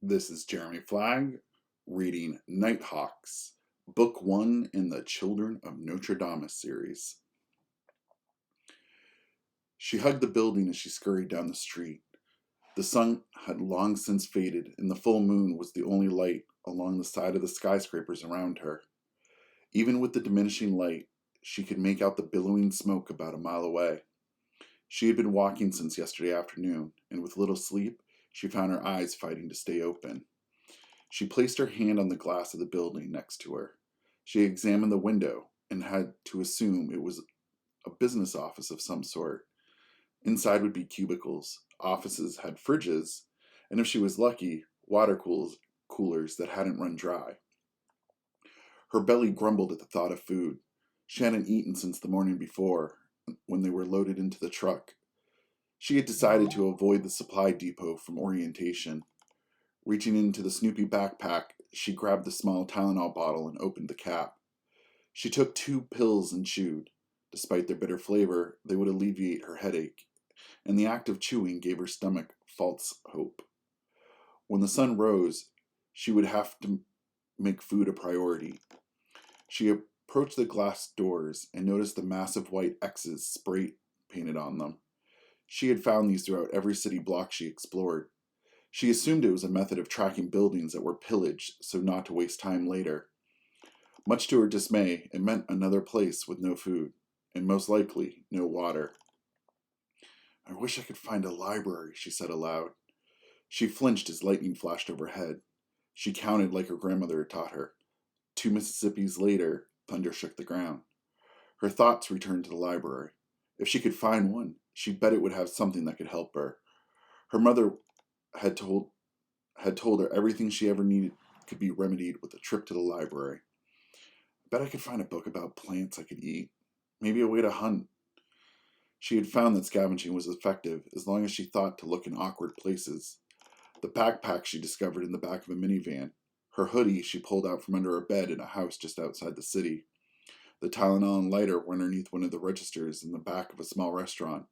This is Jeremy Flagg reading Nighthawks, Book 1 in the Children of Notre Dame series. She hugged the building as she scurried down the street. The sun had long since faded, and the full moon was the only light along the side of the skyscrapers around her. Even with the diminishing light, she could make out the billowing smoke about a mile away. She had been walking since yesterday afternoon, and with little sleep, she found her eyes fighting to stay open. She placed her hand on the glass of the building next to her. She examined the window and had to assume it was a business office of some sort. Inside would be cubicles. Offices had fridges, and if she was lucky, coolers that hadn't run dry. Her belly grumbled at the thought of food. She hadn't eaten since the morning before, when they were loaded into the truck. She had decided to avoid the supply depot from orientation. Reaching into the Snoopy backpack, she grabbed the small Tylenol bottle and opened the cap. She took 2 pills and chewed. Despite their bitter flavor, they would alleviate her headache, and the act of chewing gave her stomach false hope. When the sun rose, she would have to make food a priority. She approached the glass doors and noticed the massive white X's spray painted on them. She had found these throughout every city block she explored. She assumed it was a method of tracking buildings that were pillaged so not to waste time later. Much to her dismay, it meant another place with no food, and most likely no water. "I wish I could find a library," she said aloud. She flinched as lightning flashed overhead. She counted like her grandmother had taught her. 2 Mississippis later, thunder shook the ground. Her thoughts returned to the library. If she could find one, she bet it would have something that could help her. Her mother had told her everything she ever needed could be remedied with a trip to the library. I bet I could find a book about plants I could eat. Maybe a way to hunt. She had found that scavenging was effective as long as she thought to look in awkward places. The backpack she discovered in the back of a minivan. Her hoodie she pulled out from under her bed in a house just outside the city. The Tylenol and lighter were underneath one of the registers in the back of a small restaurant.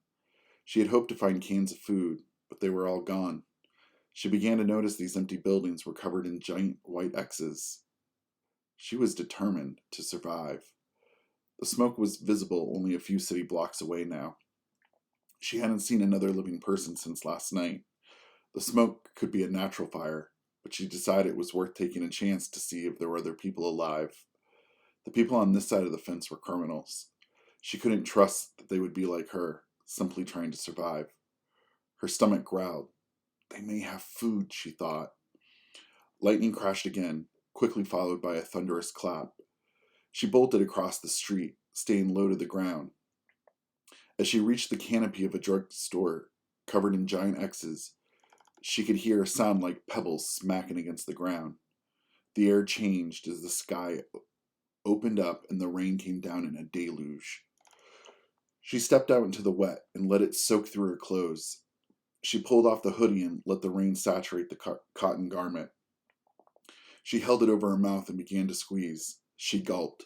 She had hoped to find cans of food, but they were all gone. She began to notice these empty buildings were covered in giant white X's. She was determined to survive. The smoke was visible only a few city blocks away now. She hadn't seen another living person since last night. The smoke could be a natural fire, but she decided it was worth taking a chance to see if there were other people alive. The people on this side of the fence were criminals. She couldn't trust that they would be like her, simply trying to survive. Her stomach growled. They may have food, she thought. Lightning crashed again, quickly followed by a thunderous clap. She bolted across the street, staying low to the ground. As she reached the canopy of a drugstore covered in giant X's, she could hear a sound like pebbles smacking against the ground. The air changed as the sky opened up and the rain came down in a deluge. She stepped out into the wet and let it soak through her clothes. She pulled off the hoodie and let the rain saturate the cotton garment. She held it over her mouth and began to squeeze. She gulped.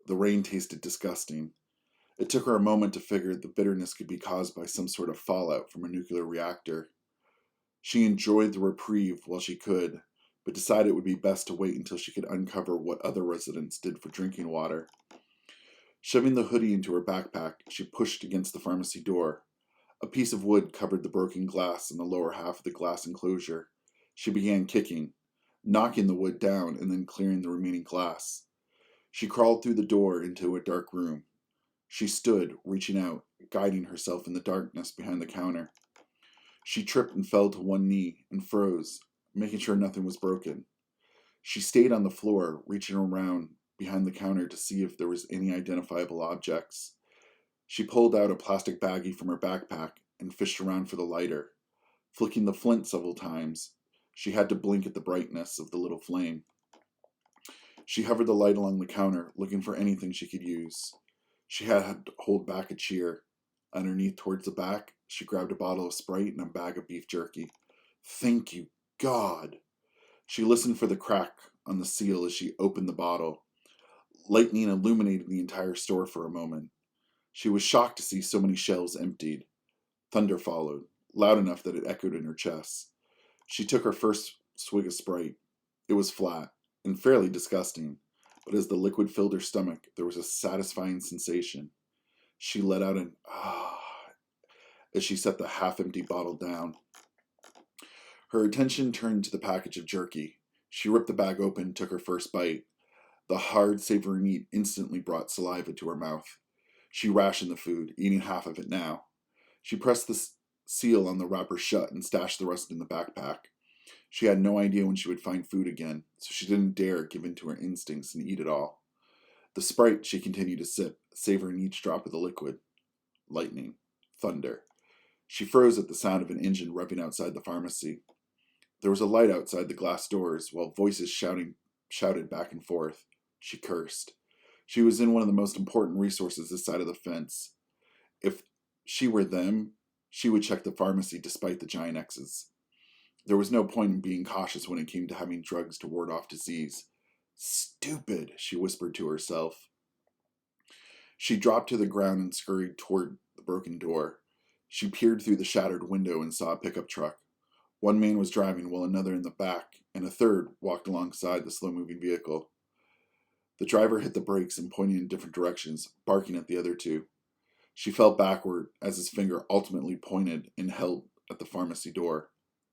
The rain tasted disgusting. It took her a moment to figure the bitterness could be caused by some sort of fallout from a nuclear reactor. She enjoyed the reprieve while she could, but decided it would be best to wait until she could uncover what other residents did for drinking water. Shoving the hoodie into her backpack, she pushed against the pharmacy door. A piece of wood covered the broken glass in the lower half of the glass enclosure. She began kicking, knocking the wood down and then clearing the remaining glass. She crawled through the door into a dark room. She stood, reaching out, guiding herself in the darkness behind the counter. She tripped and fell to one knee and froze, making sure nothing was broken. She stayed on the floor, reaching around behind the counter to see if there was any identifiable objects. She pulled out a plastic baggie from her backpack and fished around for the lighter. Flicking the flint several times, she had to blink at the brightness of the little flame. She hovered the light along the counter, looking for anything she could use. She had to hold back a cheer. Underneath towards the back, she grabbed a bottle of Sprite and a bag of beef jerky. Thank you, God! She listened for the crack on the seal as she opened the bottle. Lightning illuminated the entire store for a moment. She was shocked to see so many shelves emptied. Thunder followed, loud enough that it echoed in her chest. She took her first swig of Sprite. It was flat and fairly disgusting, but as the liquid filled her stomach, there was a satisfying sensation. She let out an ah as she set the half-empty bottle down. Her attention turned to the package of jerky. She ripped the bag open and took her first bite. The hard, savory meat instantly brought saliva to her mouth. She rationed the food, eating half of it now. She pressed the seal on the wrapper shut and stashed the rest in the backpack. She had no idea when she would find food again, so she didn't dare give in to her instincts and eat it all. The Sprite she continued to sip, savoring each drop of the liquid. Lightning. Thunder. She froze at the sound of an engine revving outside the pharmacy. There was a light outside the glass doors, while voices shouted back and forth. She cursed. She was in one of the most important resources this side of the fence. If she were them, she would check the pharmacy despite the giant X's. There was no point in being cautious when it came to having drugs to ward off disease. Stupid, she whispered to herself. She dropped to the ground and scurried toward the broken door. She peered through the shattered window and saw a pickup truck. One man was driving while another in the back, and a third walked alongside the slow-moving vehicle. The driver hit the brakes and pointed in different directions, barking at the other two. She fell backward as his finger ultimately pointed and held at the pharmacy door.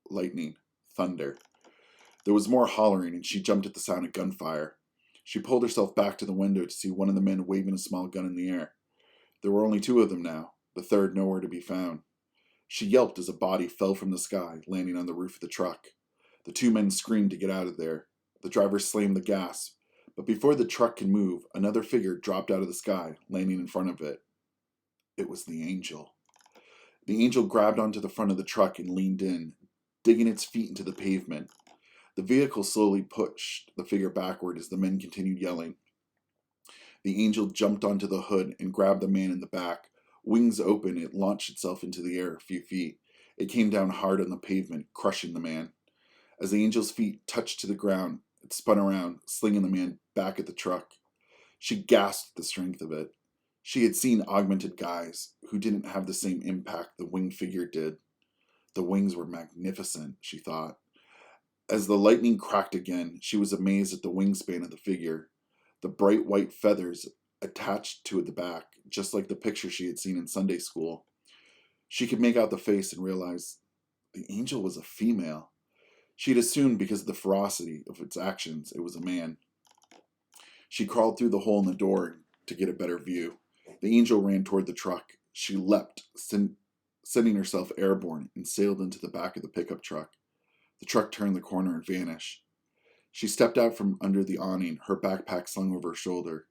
Lightning. Thunder. There was more hollering, and she jumped at the sound of gunfire. She pulled herself back to the window to see one of the men waving a small gun in the air. There were only two of them now, the third nowhere to be found. She yelped as a body fell from the sky, landing on the roof of the truck. The two men screamed to get out of there. The driver slammed the gas, but before the truck could move, another figure dropped out of the sky, landing in front of it. It was the Angel. The Angel grabbed onto the front of the truck and leaned in, digging its feet into the pavement. The vehicle slowly pushed the figure backward as the men continued yelling. The Angel jumped onto the hood and grabbed the man in the back. Wings open, it launched itself into the air a few feet. It came down hard on the pavement, crushing the man. As the Angel's feet touched to the ground, it spun around, slinging the man back at the truck. She gasped at the strength of it. She had seen augmented guys who didn't have the same impact the winged figure did. The wings were magnificent, she thought. As the lightning cracked again, she was amazed at the wingspan of the figure. The bright white feathers attached to the back, just like the picture she had seen in Sunday school. She could make out the face and realize the Angel was a female. She had assumed because of the ferocity of its actions, it was a man. She crawled through the hole in the door to get a better view. The Angel ran toward the truck. She leapt, sending herself airborne, and sailed into the back of the pickup truck. The truck turned the corner and vanished. She stepped out from under the awning, her backpack slung over her shoulder.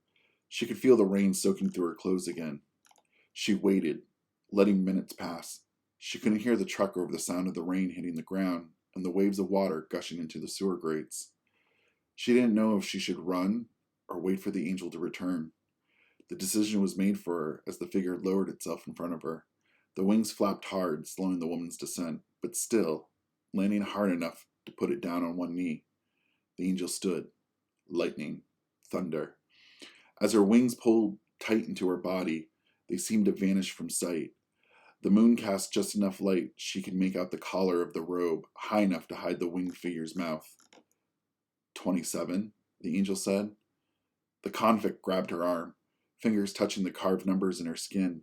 She could feel the rain soaking through her clothes again. She waited, letting minutes pass. She couldn't hear the truck over the sound of the rain hitting the ground and the waves of water gushing into the sewer grates. She didn't know if she should run or wait for the Angel to return. The decision was made for her as the figure lowered itself in front of her. The wings flapped hard, slowing the woman's descent, but still, landing hard enough to put it down on one knee. The Angel stood. Lightning. Thunder. As her wings pulled tight into her body, they seemed to vanish from sight. The moon cast just enough light she could make out the collar of the robe, high enough to hide the winged figure's mouth. 27, the Angel said. The convict grabbed her arm, fingers touching the carved numbers in her skin.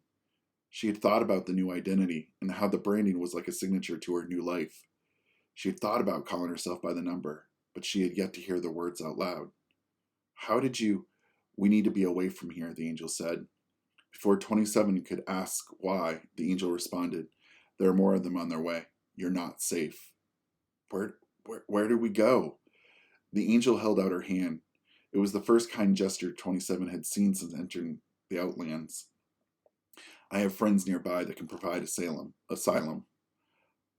She had thought about the new identity and how the branding was like a signature to her new life. She had thought about calling herself by the number, but she had yet to hear the words out loud. How did you... We need to be away from here, the Angel said. Before 27 could ask why, the Angel responded, There are more of them on their way. You're not safe. Where do we go? The Angel held out her hand. It was the first kind gesture 27 had seen since entering the Outlands. I have friends nearby that can provide asylum.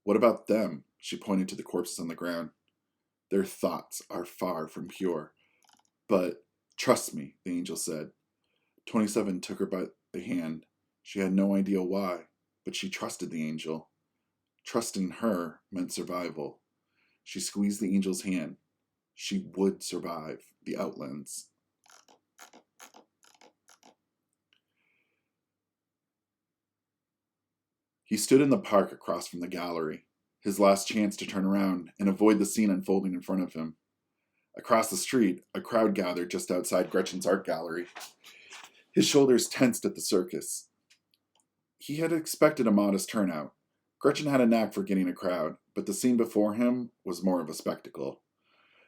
What about them? She pointed to the corpses on the ground. Their thoughts are far from pure. But trust me, the Angel said. 27 took her by the hand. She had no idea why, but she trusted the Angel. Trusting her meant survival. She squeezed the Angel's hand. She would survive the Outlands. He stood in the park across from the gallery. his last chance to turn around and avoid the scene unfolding in front of him. Across the street, a crowd gathered just outside Gretchen's art gallery. His shoulders tensed at the circus. He had expected a modest turnout. Gretchen had a knack for getting a crowd, but the scene before him was more of a spectacle.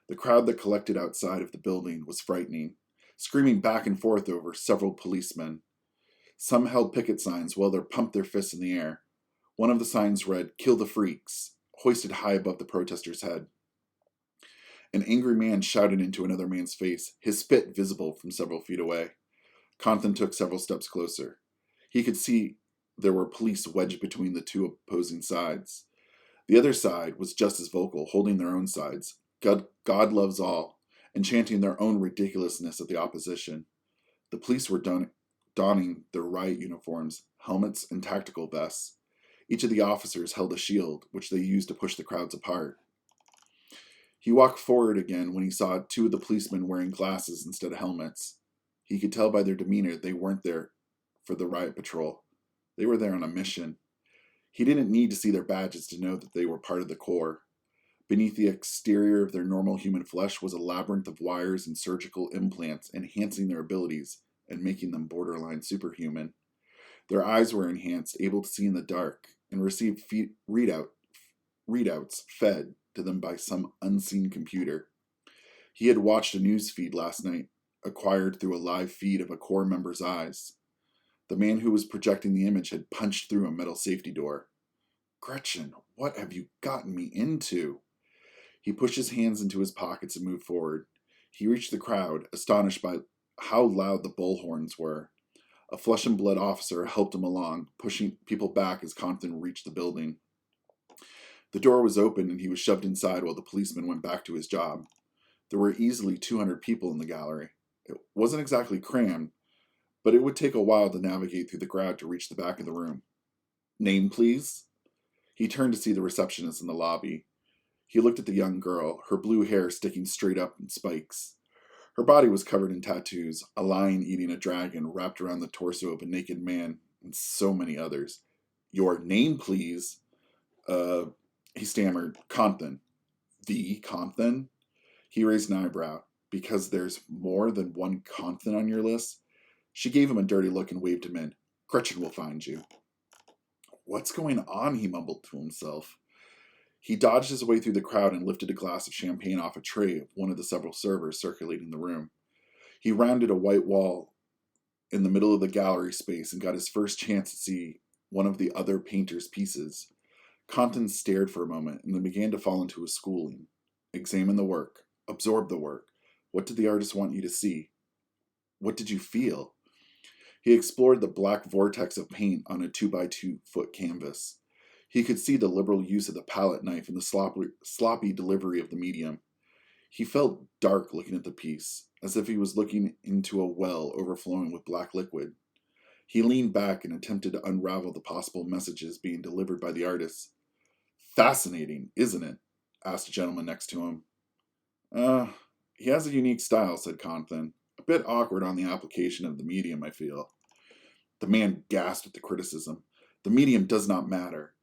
The crowd that collected outside of the building was frightening, screaming back and forth over several policemen. Some held picket signs while they pumped their fists in the air. One of the signs read, "Kill the freaks," hoisted high above the protester's head. An angry man shouted into another man's face, his spit visible from several feet away. Compton took several steps closer. He could see there were police wedged between the two opposing sides. The other side was just as vocal, holding their own sides. God loves all, and chanting their own ridiculousness at the opposition. The police were donning their riot uniforms, helmets, and tactical vests. Each of the officers held a shield, which they used to push the crowds apart. He walked forward again when he saw two of the policemen wearing glasses instead of helmets. He could tell by their demeanor they weren't there for the riot patrol. They were there on a mission. He didn't need to see their badges to know that they were part of the Corps. Beneath the exterior of their normal human flesh was a labyrinth of wires and surgical implants, enhancing their abilities and making them borderline superhuman. Their eyes were enhanced, able to see in the dark, and receive readouts fed to them by some unseen computer. He had watched a news feed last night, acquired through a live feed of a Corps member's eyes. The man who was projecting the image had punched through a metal safety door. "Gretchen, what have you gotten me into?" He pushed his hands into his pockets and moved forward. He reached the crowd, astonished by how loud the bullhorns were. A flesh and blood officer helped him along, pushing people back as Compton reached the building. The door was open and he was shoved inside while the policeman went back to his job. There were easily 200 people in the gallery. It wasn't exactly crammed, but it would take a while to navigate through the crowd to reach the back of the room. "Name, please?" He turned to see the receptionist in the lobby. He looked at the young girl, her blue hair sticking straight up in spikes. Her body was covered in tattoos, a lion eating a dragon wrapped around the torso of a naked man, and so many others. "Your name, please?" He stammered. "Compton." "The Compton?" He raised an eyebrow. "Because there's more than one Compton on your list?" She gave him a dirty look and waved him in. "Gretchen will find you." "What's going on?" he mumbled to himself. He dodged his way through the crowd and lifted a glass of champagne off a tray of one of the several servers circulating the room. He rounded a white wall in the middle of the gallery space and got his first chance to see one of the other painter's pieces. Compton stared for a moment and then began to fall into his schooling. Examine the work. Absorb the work. What did the artist want you to see? What did you feel? He explored the black vortex of paint on a 2x2-foot canvas. He could see the liberal use of the palette knife and the sloppy delivery of the medium. He felt dark looking at the piece, as if he was looking into a well overflowing with black liquid. He leaned back and attempted to unravel the possible messages being delivered by the artist. "Fascinating, isn't it?" asked a gentleman next to him. He has a unique style," said Compton. "A bit awkward on the application of the medium, I feel." The man gasped at the criticism. "The medium does not matter.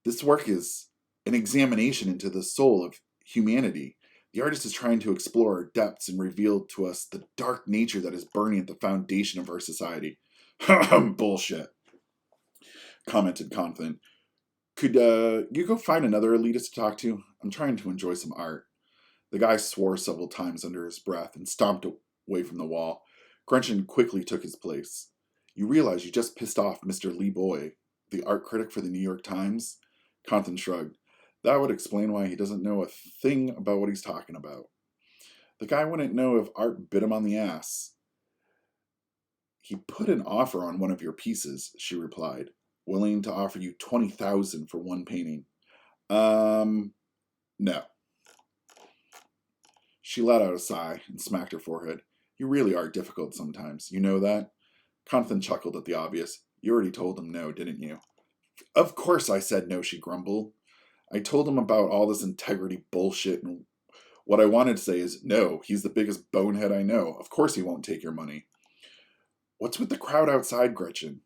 This work is an examination into the soul of humanity. The artist is trying to explore our depths and reveal to us the dark nature that is burning at the foundation of our society." "Bullshit," commented Compton. "Could you go find another elitist to talk to? I'm trying to enjoy some art." The guy swore several times under his breath and stomped away from the wall. Gretchen quickly took his place. "You realize you just pissed off Mr. Lee Boy, the art critic for the New York Times?" Compton shrugged. "That would explain why he doesn't know a thing about what he's talking about." "The guy wouldn't know if art bit him on the ass." "He put an offer on one of your pieces," she replied. "Willing to offer you 20,000 for one painting." No." She let out a sigh and smacked her forehead. "You really are difficult sometimes. You know that?" Compton chuckled at the obvious. "You already told him no, didn't you?" "Of course I said no," she grumbled. "I told him about all this integrity bullshit, and what I wanted to say is, no, he's the biggest bonehead I know. Of course he won't take your money." "What's with the crowd outside, Gretchen?"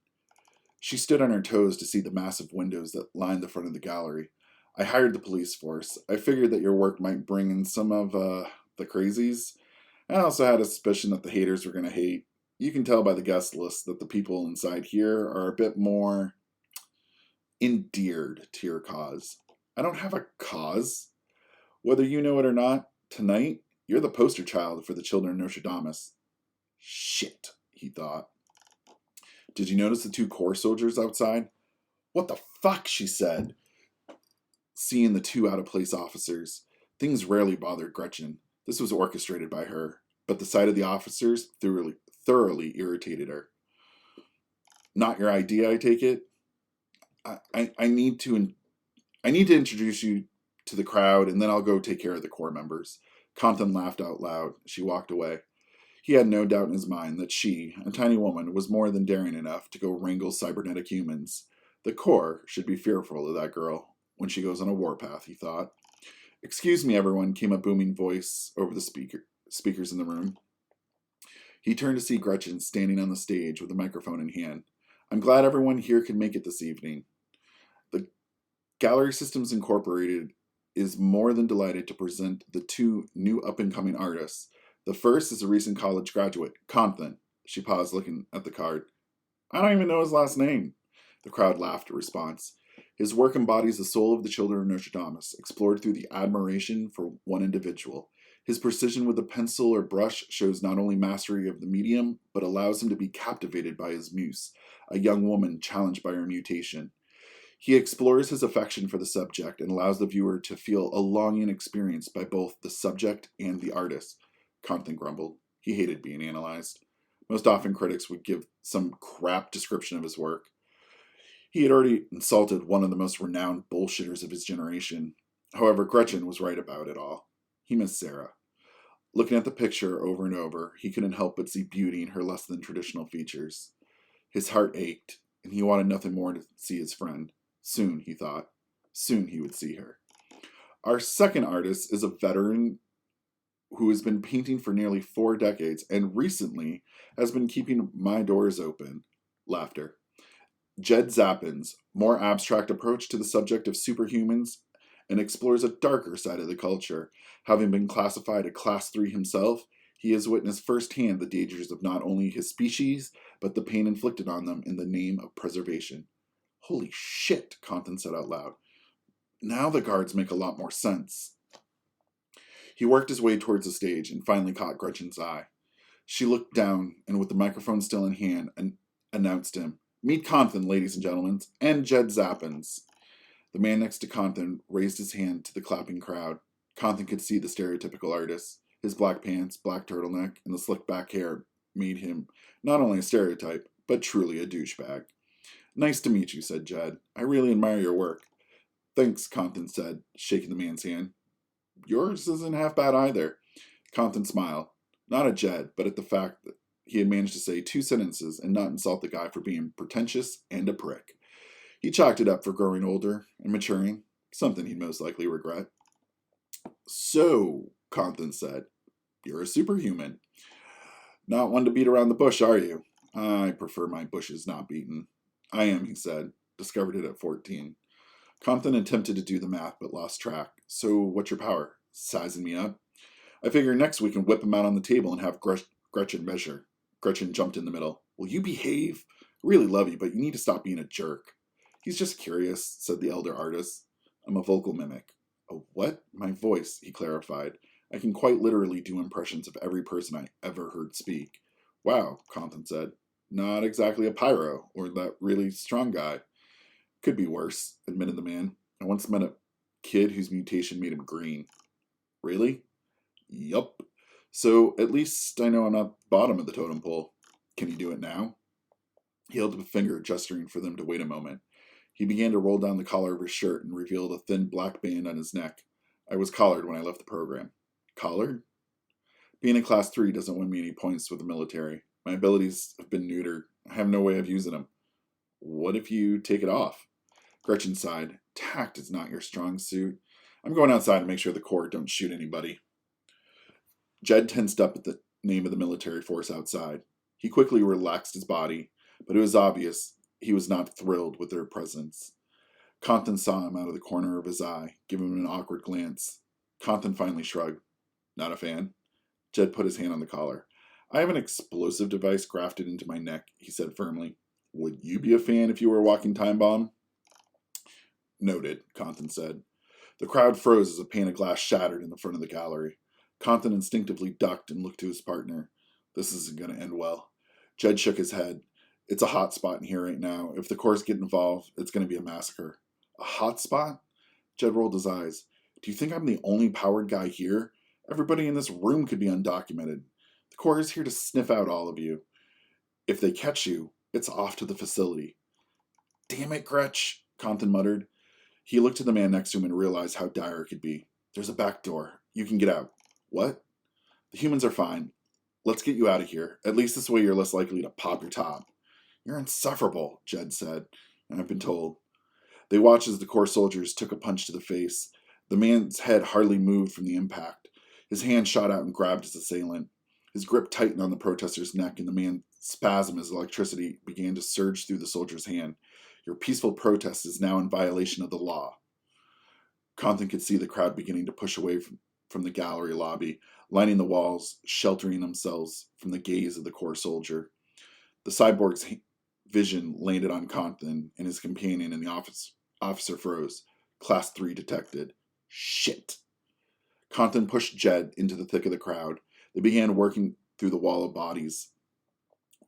She stood on her toes to see the massive windows that lined the front of the gallery. I hired the police force. I figured that your work might bring in some of the crazies. I also had a suspicion that the haters were going to hate. You can tell by the guest list that the people inside here are a bit more endeared to your cause. I don't have a cause. Whether you know it or not, tonight, you're the poster child for the children of Nostradamus. Shit, he thought. Did you notice the two Corps soldiers outside? What the fuck, she said, seeing the two out-of-place officers. Things rarely bothered Gretchen. This was orchestrated by her, but the sight of the officers thoroughly irritated her. Not your idea, I take it? I need to introduce you to the crowd, and then I'll go take care of the Corps members. Compton laughed out loud. She walked away. He had no doubt in his mind that she, a tiny woman, was more than daring enough to go wrangle cybernetic humans. The Corps should be fearful of that girl when she goes on a warpath, he thought. Excuse me, everyone, came a booming voice over the speakers in the room. He turned to see Gretchen standing on the stage with a microphone in hand. I'm glad everyone here could make it this evening. The Gallery Systems Incorporated is more than delighted to present the two new up-and-coming artists. The first is a recent college graduate, Compton. She paused, looking at the card. I don't even know his last name. The crowd laughed in response. His work embodies the soul of the children of Nostradamus, explored through the admiration for one individual. His precision with a pencil or brush shows not only mastery of the medium, but allows him to be captivated by his muse, a young woman challenged by her mutation. He explores his affection for the subject and allows the viewer to feel a longing experienced by both the subject and the artist. Compton grumbled. He hated being analyzed. Most often critics would give some crap description of his work. He had already insulted one of the most renowned bullshitters of his generation. However, Gretchen was right about it all. He missed Sarah. Looking at the picture over and over, he couldn't help but see beauty in her less than traditional features. His heart ached, and he wanted nothing more to see his friend. Soon, he thought. Soon he would see her. Our second artist is a veteran who has been painting for nearly 4 decades and recently has been keeping my doors open. Laughter. Jed Zappin's more abstract approach to the subject of superhumans and explores a darker side of the culture. Having been classified a Class 3 himself, he has witnessed firsthand the dangers of not only his species, but the pain inflicted on them in the name of preservation. Holy shit, Compton said out loud. Now the guards make a lot more sense. He worked his way towards the stage and finally caught Gretchen's eye. She looked down and with the microphone still in hand, announced him. Meet Compton, ladies and gentlemen, and Jed Zappins. The man next to Compton raised his hand to the clapping crowd. Compton could see the stereotypical artist. His black pants, black turtleneck, and the slick back hair made him not only a stereotype, but truly a douchebag. Nice to meet you, said Jed. I really admire your work. Thanks, Compton said, shaking the man's hand. Yours isn't half bad either. Compton smiled, not at Jed, but at the fact that he had managed to say 2 sentences and not insult the guy for being pretentious and a prick. He chalked it up for growing older and maturing, something he'd most likely regret. So, Compton said, you're a superhuman. Not one to beat around the bush, are you? I prefer my bushes not beaten. I am, he said. Discovered it at 14. Compton attempted to do the math, but lost track. So, what's your power? Sizing me up? I figure next we can whip him out on the table and have Gretchen measure. Gretchen jumped in the middle. Will you behave? I really love you, but you need to stop being a jerk. He's just curious, said the elder artist. I'm a vocal mimic. A what? My voice, he clarified. I can quite literally do impressions of every person I ever heard speak. Wow, Compton said. Not exactly a pyro, or that really strong guy. Could be worse, admitted the man. I once met a kid whose mutation made him green. Really? Yup. So at least I know I'm not bottom of the totem pole. Can you do it now? He held up a finger, gesturing for them to wait a moment. He began to roll down the collar of his shirt and revealed a thin black band on his neck. I was collared when I left the program. Collared? Being a Class 3 doesn't win me any points with the military. My abilities have been neutered. I have no way of using them. What if you take it off? Gretchen sighed. Tact is not your strong suit. I'm going outside to make sure the Corps don't shoot anybody. Jed tensed up at the name of the military force outside. He quickly relaxed his body, but it was obvious he was not thrilled with their presence. Compton saw him out of the corner of his eye, giving him an awkward glance. Compton finally shrugged. Not a fan? Jed put his hand on the collar. I have an explosive device grafted into my neck, he said firmly. Would you be a fan if you were a walking time bomb? Noted, Compton said. The crowd froze as a pane of glass shattered in the front of the gallery. Compton instinctively ducked and looked to his partner. This isn't going to end well. Jed shook his head. It's a hot spot in here right now. If the Corps get involved, it's going to be a massacre. A hot spot? Jed rolled his eyes. Do you think I'm the only powered guy here? Everybody in this room could be undocumented. The Corps is here to sniff out all of you. If they catch you, it's off to the facility. Damn it, Gretch, Compton muttered. He looked to the man next to him and realized how dire it could be. There's a back door. You can get out. What? The humans are fine. Let's get you out of here. At least this way you're less likely to pop your top. You're insufferable, Jed said, and I've been told. They watched as the Corps soldiers took a punch to the face. The man's head hardly moved from the impact. His hand shot out and grabbed his assailant. His grip tightened on the protester's neck, and the man spasmed as electricity began to surge through the soldier's hand. Your peaceful protest is now in violation of the law. Compton could see the crowd beginning to push away from the gallery lobby, lining the walls, sheltering themselves from the gaze of the Corps soldier. The cyborg's vision landed on Compton and his companion, and the officer froze. Class 3 detected. Shit. Compton pushed Jed into the thick of the crowd. They began working through the wall of bodies.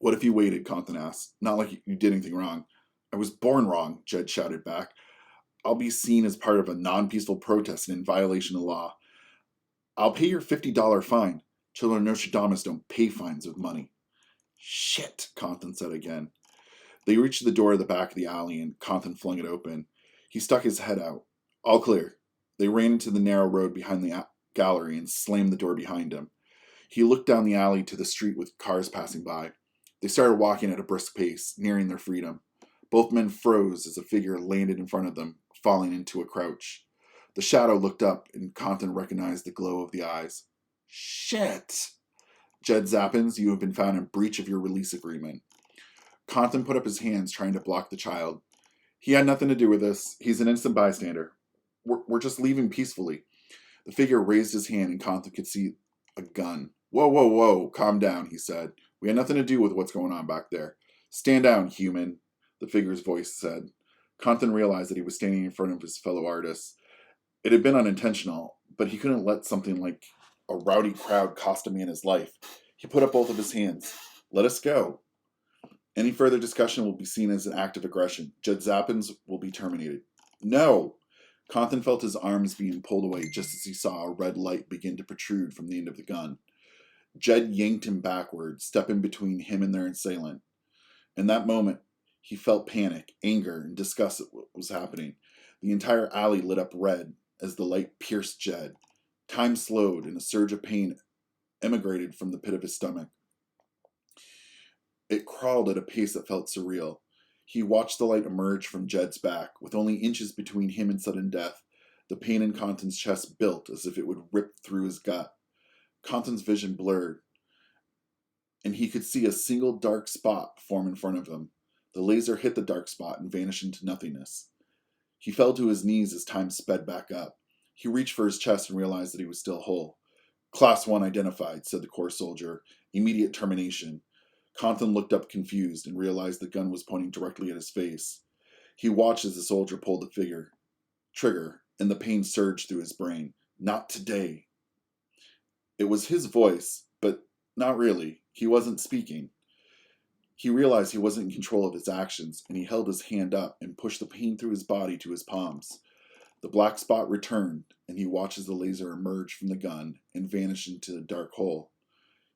What if you waited? Compton asked. Not like you did anything wrong. I was born wrong, Jed shouted back. I'll be seen as part of a non-peaceful protest and in violation of law. I'll pay your $50 fine. Children of Nostradamus don't pay fines with money. Shit, Compton said again. They reached the door at the back of the alley and Compton flung it open. He stuck his head out. All clear. They ran into the narrow road behind the gallery and slammed the door behind him. He looked down the alley to the street with cars passing by. They started walking at a brisk pace, nearing their freedom. Both men froze as a figure landed in front of them, falling into a crouch. The shadow looked up, and Compton recognized the glow of the eyes. Shit! Jed Zappens, you have been found in breach of your release agreement. Compton put up his hands, trying to block the child. He had nothing to do with this. He's an innocent bystander. We're just leaving peacefully. The figure raised his hand, and Compton could see a gun. Whoa, whoa, whoa, calm down, he said. We had nothing to do with what's going on back there. Stand down, human, the figure's voice said. Compton realized that he was standing in front of his fellow artists. It had been unintentional, but he couldn't let something like a rowdy crowd cost a man his life. He put up both of his hands. Let us go. Any further discussion will be seen as an act of aggression. Jed Zappens will be terminated. No! Compton felt his arms being pulled away just as he saw a red light begin to protrude from the end of the gun. Jed yanked him backward, stepping between him and their assailant. In that moment, he felt panic, anger, and disgust at what was happening. The entire alley lit up red as the light pierced Jed. Time slowed, and a surge of pain emigrated from the pit of his stomach. It crawled at a pace that felt surreal. He watched the light emerge from Jed's back. With only inches between him and sudden death, the pain in Compton's chest built as if it would rip through his gut. Compton's vision blurred, and he could see a single dark spot form in front of him. The laser hit the dark spot and vanished into nothingness. He fell to his knees as time sped back up. He reached for his chest and realized that he was still whole. Class 1 identified, said the Corps soldier. Immediate termination. Compton looked up confused and realized the gun was pointing directly at his face. He watched as the soldier pulled the trigger, and the pain surged through his brain. Not today. It was his voice, but not really. He wasn't speaking. He realized he wasn't in control of his actions, and he held his hand up and pushed the pain through his body to his palms. The black spot returned, and he watched as the laser emerged from the gun and vanished into the dark hole.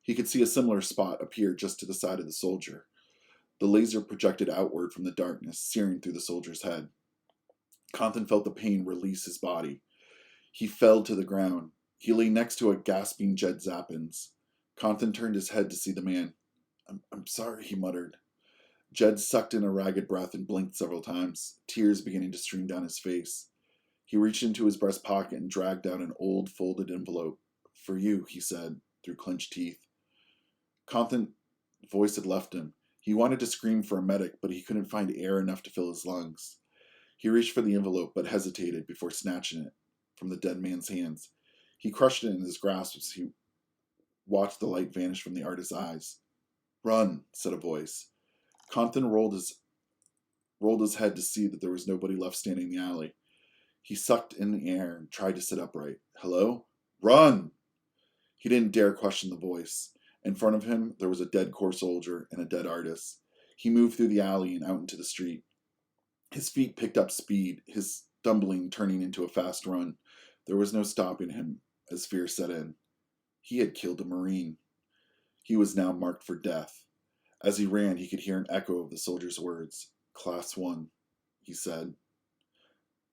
He could see a similar spot appear just to the side of the soldier. The laser projected outward from the darkness, searing through the soldier's head. Compton felt the pain release his body. He fell to the ground. He lay next to a gasping Jed Zappens. Compton turned his head to see the man. I'm sorry, he muttered. Jed sucked in a ragged breath and blinked several times, tears beginning to stream down his face. He reached into his breast pocket and dragged out an old folded envelope. For you, he said, through clenched teeth. Compton's voice had left him. He wanted to scream for a medic, but he couldn't find air enough to fill his lungs. He reached for the envelope, but hesitated before snatching it from the dead man's hands. He crushed it in his grasp as he watched the light vanish from the artist's eyes. "Run," said a voice. Compton rolled his head to see that there was nobody left standing in the alley. He sucked in the air and tried to sit upright. "Hello? Run!" He didn't dare question the voice. In front of him, there was a dead Corps soldier and a dead artist. He moved through the alley and out into the street. His feet picked up speed, his stumbling turning into a fast run. There was no stopping him as fear set in. He had killed a Marine. He was now marked for death. As he ran, he could hear an echo of the soldier's words. "Class 1, he said.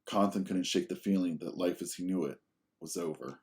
Compton couldn't shake the feeling that life as he knew it was over.